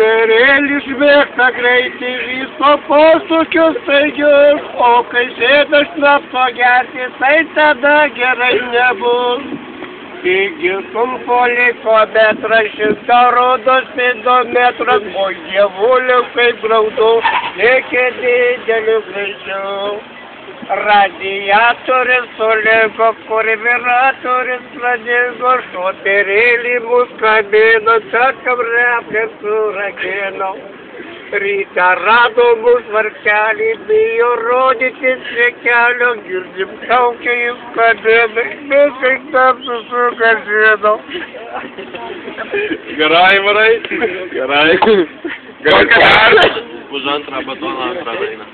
Šoterėlis mėgsta greitai viso posūkius staigius, o kai sėda šnapso gerti, tai tada gerai nebus. Taigi sumpoliko metrašis, rodos spidometras, o dievuliu kaip graudu, lėkė dideliu greičiu. Radiatorius suliko, karbiuratorius pradingo, šoterėlį mus kabino, sakam replės surakino. Ryte rado mus varkelį, bijo rodytis prie kelio, girdim kaukia jis kabino, mes kaip tam susukažino. Gerai, varai, gerai. Kokią dar? Pusantrą batoną antrą dainą.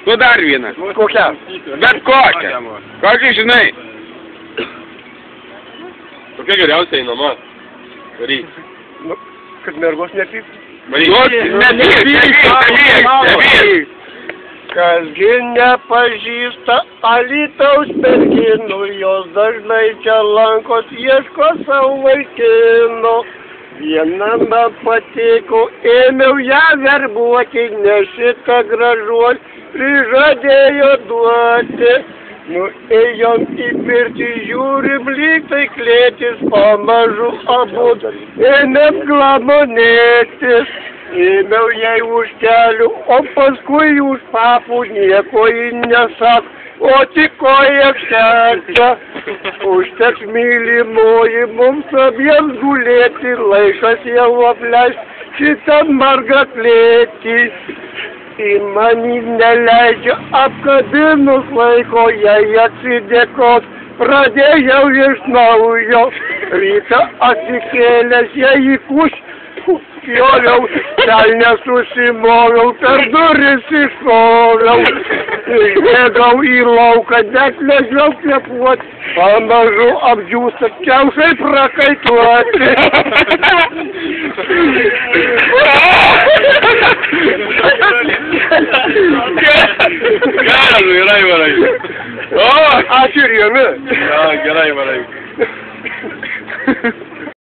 Tu dar vieną. Kokia? Bet kokią. Kokią žinai? Kokia geriausia einama? Varyk. Nu, kad mergos nepyk. Nepyk. Kasgi nepažįsta Alytaus merginų, jos dažnai čia lankos, ieško savo vaikino. Viena man patiko, ėmiau ją verbuoti, nes šitą gražuolį prižadėjo duoti. Nuėjom į pirtį, žiūrim, lyg tai klėtis, pamažu abu ėmėm glamonėtis. Ėmiau jai už kelių, o paskui už papų, nieko ji nesak, o tik koja šneka. Užteks mylimoji mums abiems gulėti, laikas jau apleis šitą margą klėtį. Į manį neleidžia apkabinus laiko, jai atsidėkot, pradėjau iš naujo. Rytą atsikėlęs jai į Pjoviau, gal nesusimoviau, per duris iškoviau. Išbėgau į lauką, net nežinau kvėpuoti, pamažu apdžiūsta, kiaušai prakaituoti. Gerai, varai. O, ačiū ir jumi. Gerai, varai.